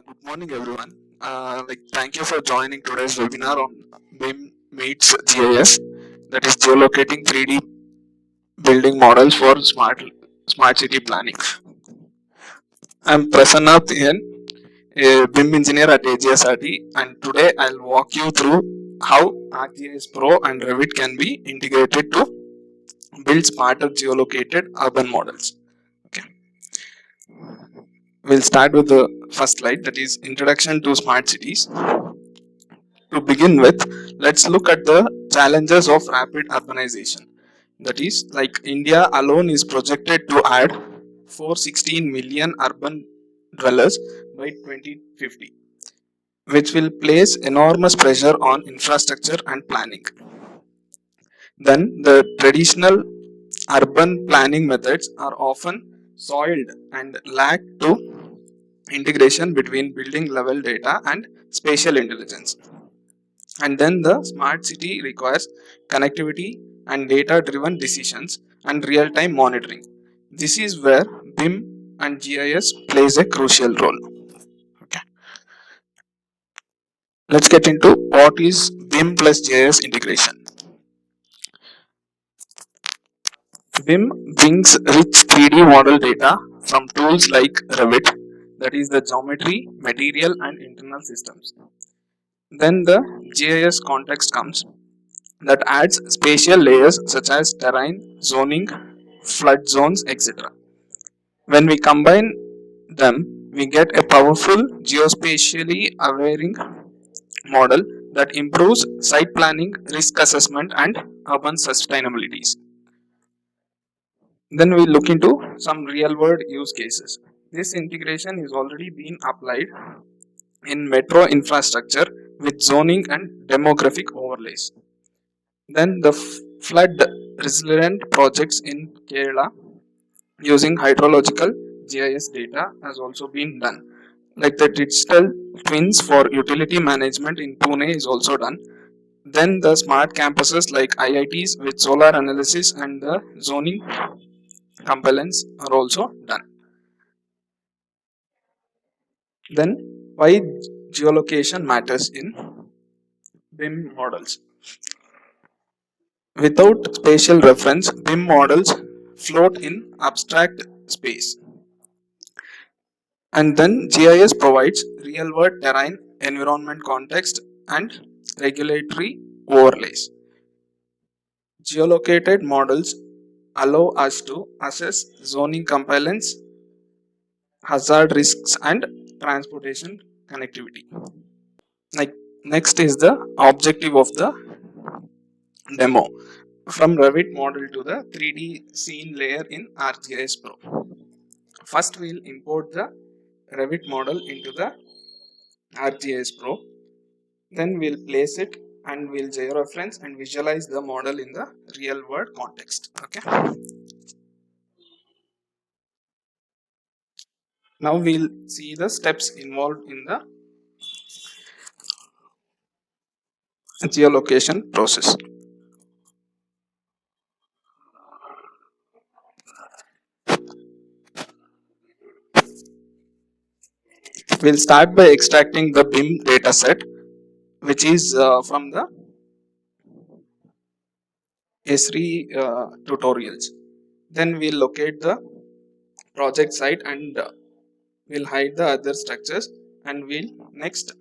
Good morning, everyone. Thank you for joining today's webinar on BIM meets GIS, that is geolocating 3D building models for smart city planning. I'm Prasanna P N, a BIM engineer at AGSRT, and today I'll walk you through how ArcGIS Pro and Revit can be integrated to build smarter geolocated urban models. Okay, we'll start with the first slide, that is Introduction to Smart Cities. To begin with, let's look at the challenges of rapid urbanization. That is, like India alone is projected to add 416 million urban dwellers by 2050, which will place enormous pressure on infrastructure and planning. Then, the traditional urban planning methods are often soiled and lack to integration between building level data and spatial intelligence. And then the smart city requires connectivity and data driven decisions and real time monitoring. This is where BIM and GIS plays a crucial role. Okay. Let's get into what is BIM plus GIS integration. BIM brings rich 3D model data from tools like Revit, that is the geometry, material and internal systems. Then the GIS context comes, that adds spatial layers such as terrain, zoning, flood zones, etc. When we combine them, we get a powerful geospatially aware model that improves site planning, risk assessment, and urban sustainability. Then we look into some real world use cases. This integration is already being applied in metro infrastructure with zoning and demographic overlays. Then the flood resilient projects in Kerala using hydrological GIS data has also been done. Like the digital twins for utility management in Pune is also done. Then the smart campuses like IITs with solar analysis and the zoning compliance are also done. Then why geolocation matters in BIM models. Without spatial reference, BIM models float in abstract space. And then GIS provides real world terrain, environment context, and regulatory overlays. Geolocated models allow us to assess zoning compliance, hazard risks, and transportation connectivity. Like next is the objective of the demo. From Revit model to the 3D scene layer in ArcGIS Pro. First, we'll import the Revit model into the ArcGIS Pro. Then we'll place it and we'll georeference and visualize the model in the real world context. Okay. Now we'll see the steps involved in the geolocation process. We'll start by extracting the BIM dataset, which is from the Esri tutorials. Then we'll locate the project site and we'll hide the other structures, and we'll next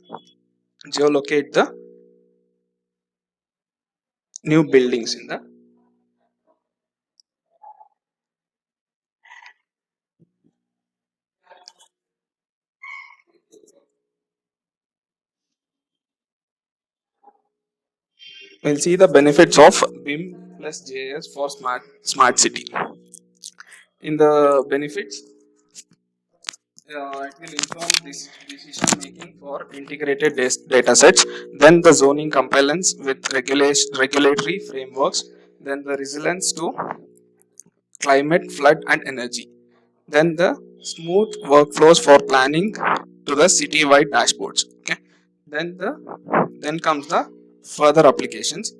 geolocate the new buildings in the we'll see the benefits of BIM plus GIS for smart city. In the benefits, it will inform this decision making for integrated data sets, then the zoning compliance with regulatory frameworks, then the resilience to climate, flood and energy, then the smooth workflows for planning to the city-wide dashboards. Okay, then comes the further applications.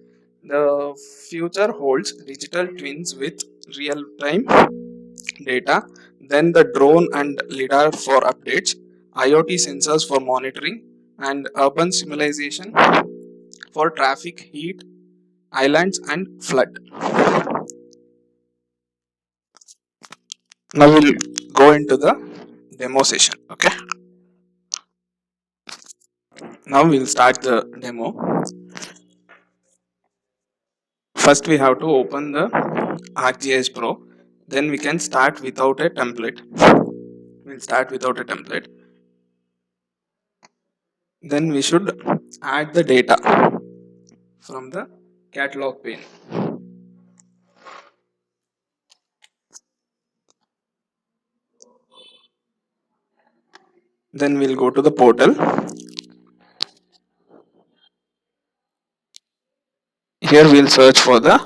The future holds digital twins with real-time data, then the drone and lidar for updates, IoT sensors for monitoring, and urban simulation for traffic, heat, islands, and flood. Now we'll go into the demo session. Okay. Now we'll start the demo. First we have to open the ArcGIS Pro. Then we can start without a template. We'll start without a template. Then we should add the data from the catalog pane. Then we'll go to the portal. Here we'll search for the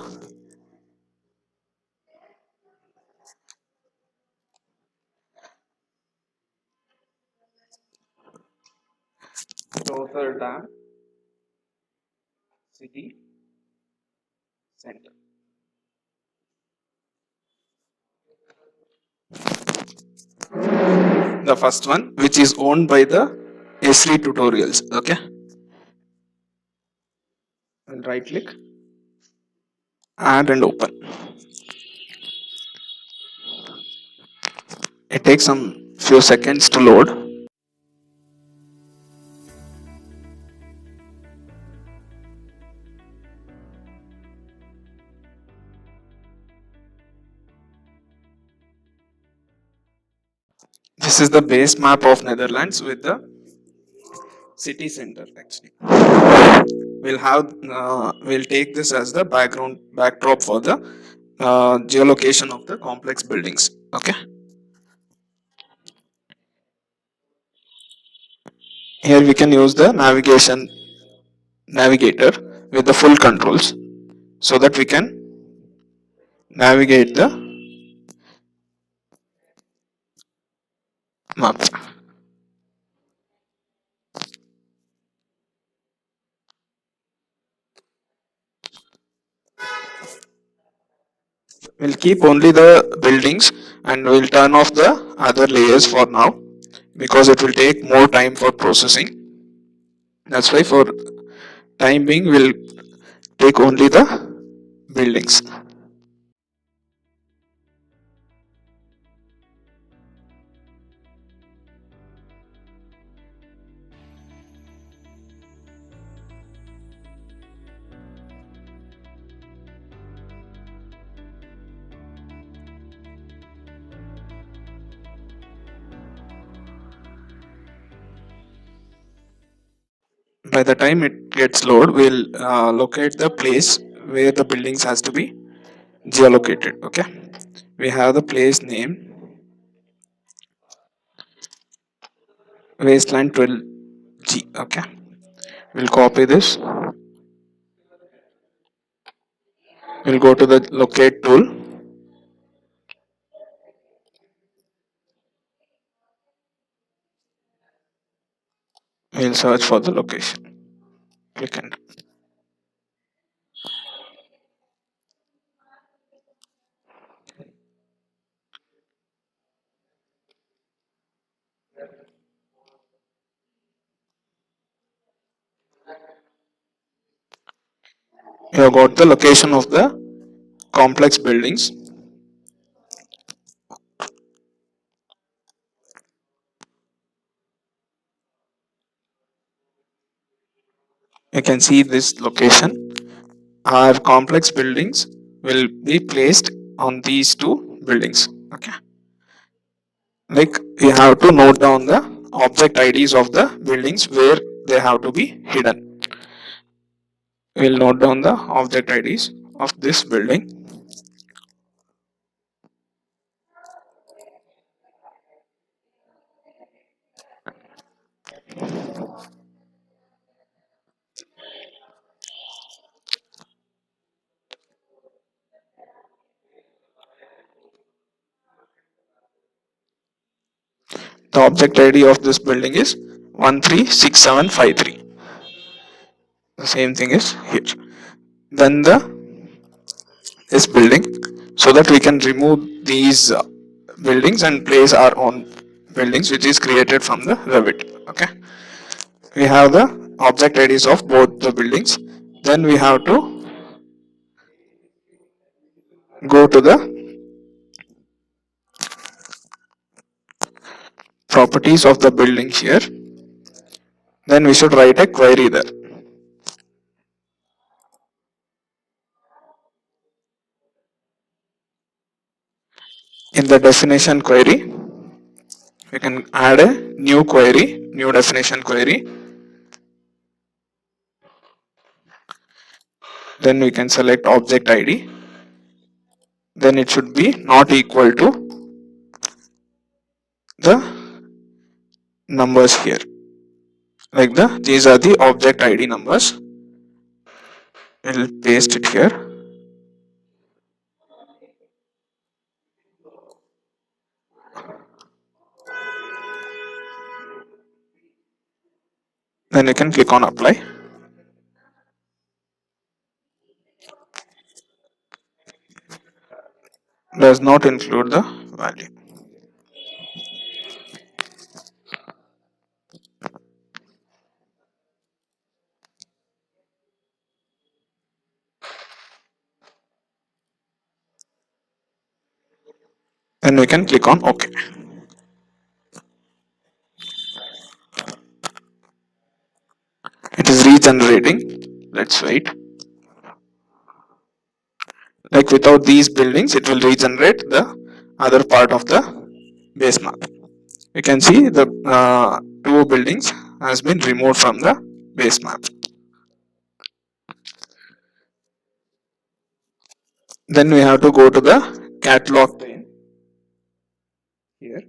Rotterdam City Center. The first one, which is owned by the S3 tutorials. Okay. I'll right click, add and open. It takes some few seconds to load. This is the base map of Netherlands with the city center. Actually, we'll take this as the backdrop for the geolocation of the complex buildings. Okay. Here we can use the navigator with the full controls, so that we can navigate the map. We'll keep only the buildings and we'll turn off the other layers for now, because it will take more time for processing. That's why for time being we'll take only the buildings. By the time it gets load, we'll locate the place where the buildings has to be geolocated. Okay, we have the place name wasteland 12G. Okay, we'll copy this. We'll go to the locate tool. We'll search for the location. Click enter. You have got the location of the complex buildings. You can see this location. Our complex buildings will be placed on these two buildings. Okay, like you have to note down the object IDs of the buildings where they have to be hidden. We'll note down the object IDs of this building. The object ID of this building is 136753. The same thing is here. Then this building, so that we can remove these buildings and place our own buildings which is created from the Revit. Okay, we have the object IDs of both the buildings. Then we have to go to the properties of the building here. Then we should write a query there. In the definition query, we can add a new query, new definition query. Then we can select object ID. Then it should be not equal to the numbers here. Like these are the object ID numbers. We'll paste it here. Then you can click on apply. Does not include the value. Then we can click on OK. It is regenerating. Let's wait. Like without these buildings, it will regenerate the other part of the base map. You can see the two buildings has been removed from the base map. Then we have to go to the catalog pane here.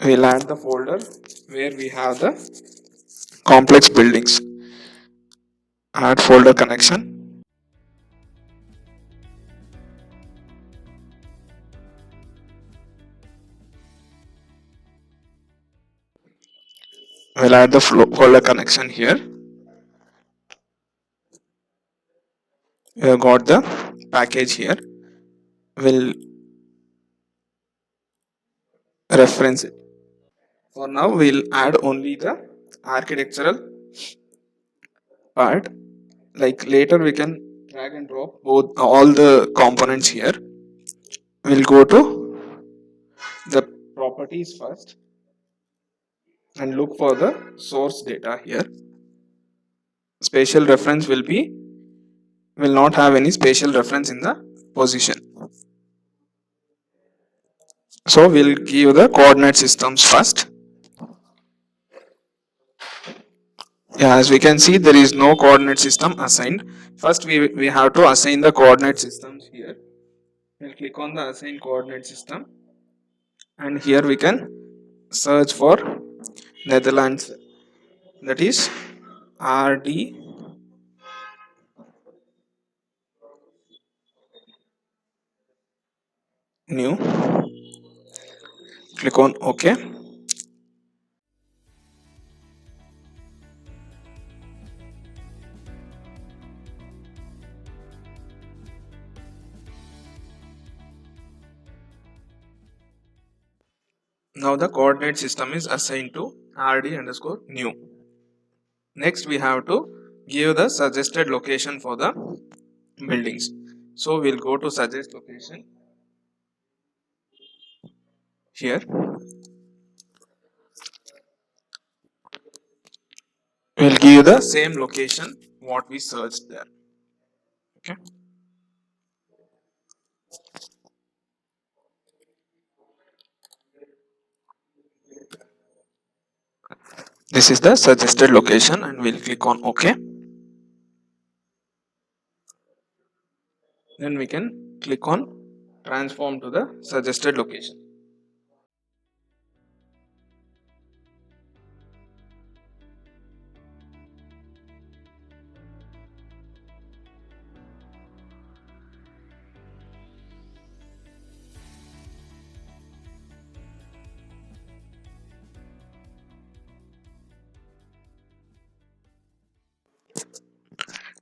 We'll add the folder where we have the complex buildings. Add folder connection. We'll add the folder connection here. We have got the package here. We'll reference it. For now, we'll add only the architectural part. Like later, we can drag and drop both all the components here. We'll go to the properties first and look for the source data here. Spatial reference will not have any spatial reference in the position. So we'll give the coordinate systems first. Yeah, as we can see, there is no coordinate system assigned. First, we have to assign the coordinate systems here. We'll click on the assign coordinate system, and here we can search for Netherlands, that is RD new. Click on OK. Now the coordinate system is assigned to RD underscore new. Next, we have to give the suggested location for the buildings. So we'll go to suggest location here. We'll give the same location what we searched there. Okay. This is the suggested location, and we'll click on OK. Then we can click on transform to the suggested location.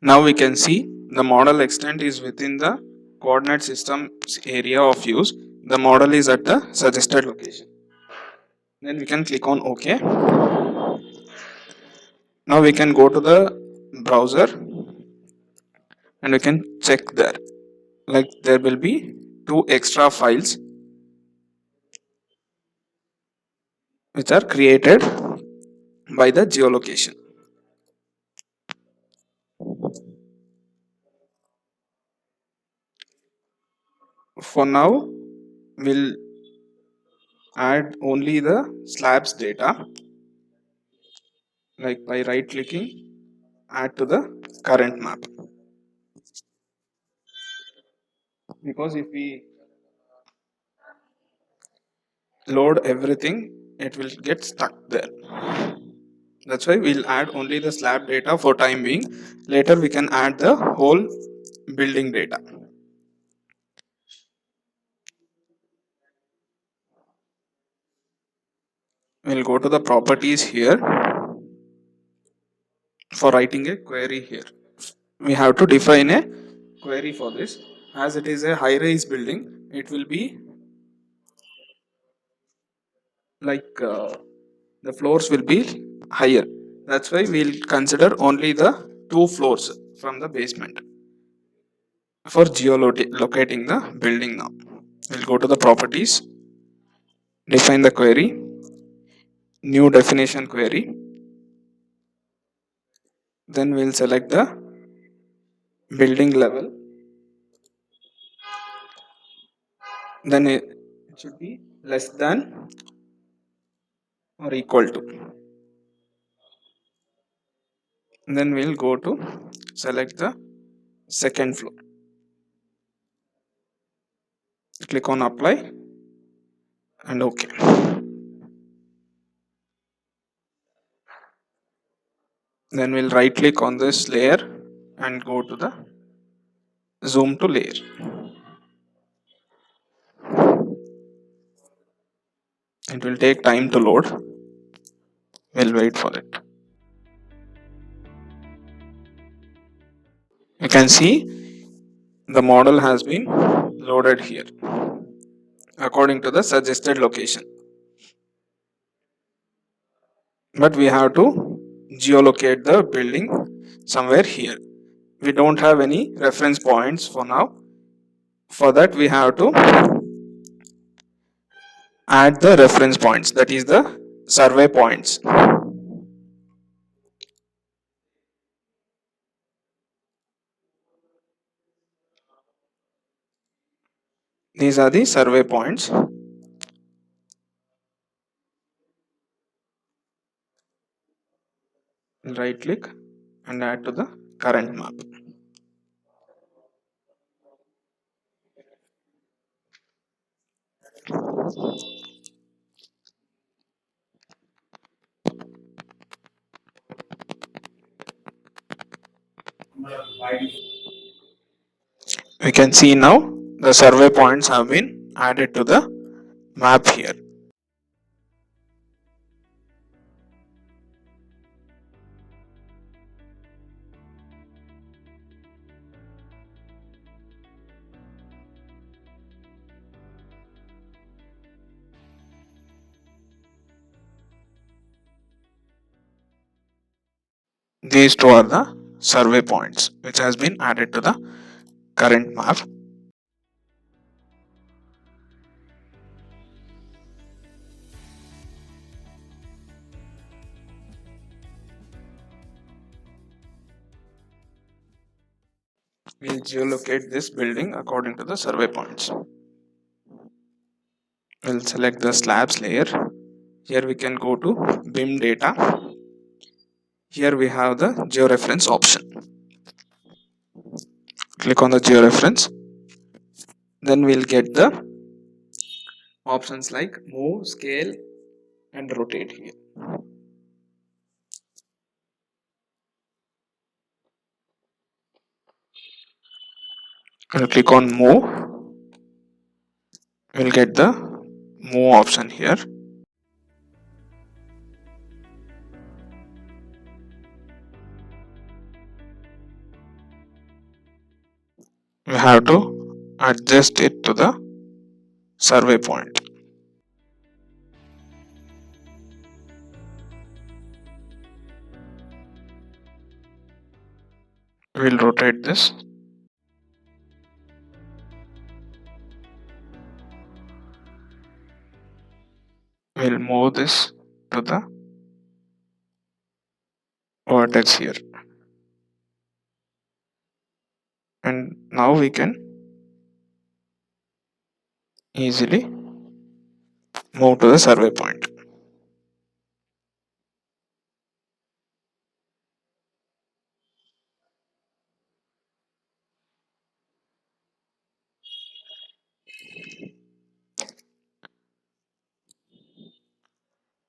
Now we can see the model extent is within the coordinate system area of use, the model is at the suggested location. Then we can click on OK. Now we can go to the browser and we can check there. Like there will be 2 extra files which are created by the geolocation. For now, we'll add only the slabs data, like by right clicking, add to the current map. Because if we load everything, it will get stuck there. That's why we'll add only the slab data for time being. Later we can add the whole building data. We'll go to the properties here. For writing a query here, we have to define a query for this. As it is a high rise building, it will be like the floors will be higher. That's why we'll consider only the 2 floors from the basement for geolocating the building. Now we'll go to the properties, define the query, new definition query, then we'll select the building level, then it should be less than or equal to. Then we'll go to select the second floor, click on apply and OK. Then we'll right click on this layer and go to the zoom to layer. It will take time to load. We'll wait for it. You can see the model has been loaded here according to the suggested location. But we have to geolocate the building somewhere here. We don't have any reference points for now. For that we have to add the reference points, that is the survey points. These are the survey points. Right click and add to the current map. We can see now the survey points have been added to the map here. These 2 are the survey points which has been added to the current map. We'll geolocate this building according to the survey points. We'll select the slabs layer. Here we can go to BIM data. Here we have the georeference option. Click on the georeference. Then we'll get the options like move, scale and rotate here. We'll click on move. We'll get the move option here. We have to adjust it to the survey point. We'll rotate this. We'll move this to the vertex here, and now we can easily move to the survey point.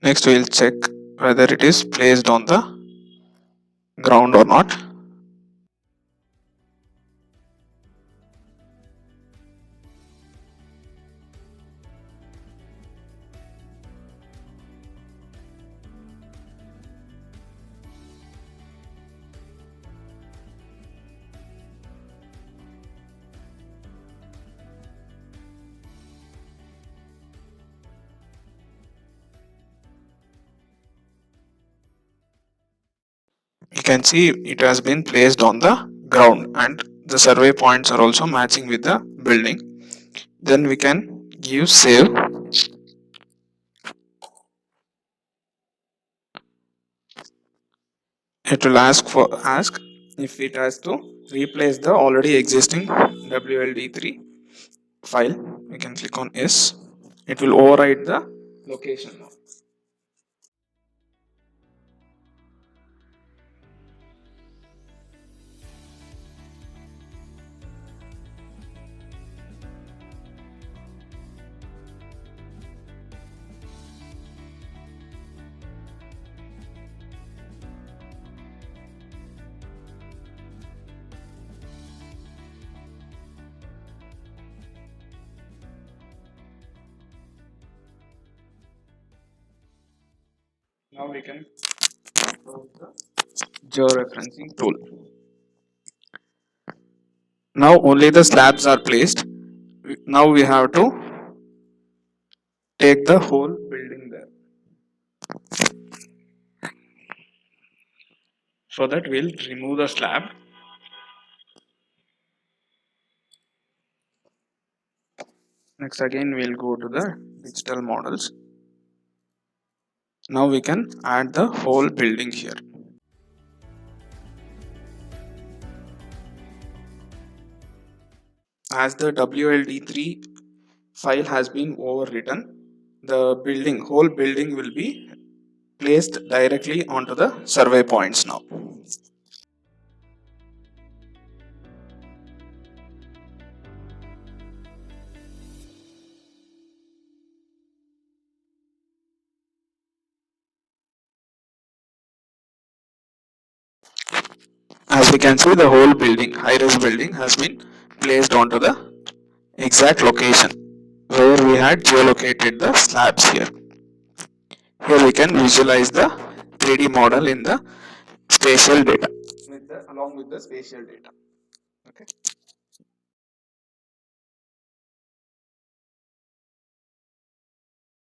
Next we'll check whether it is placed on the ground or not. You can see it has been placed on the ground and the survey points are also matching with the building. Then we can give save. It will ask if it has to replace the already existing WLD3 file. We can click on yes. It will override the location now. Now we can close the georeferencing tool. Now only the slabs are placed. Now we have to take the whole building there. For that we'll remove the slab. Next again we'll go to the digital models. Now we can add the whole building here. As the WLD3 file has been overwritten, the whole building will be placed directly onto the survey points now. As we can see, the whole building, high-rise building, has been placed onto the exact location where we had geolocated the slabs here. Here we can visualize the 3D model in the spatial data along with the spatial data. Okay.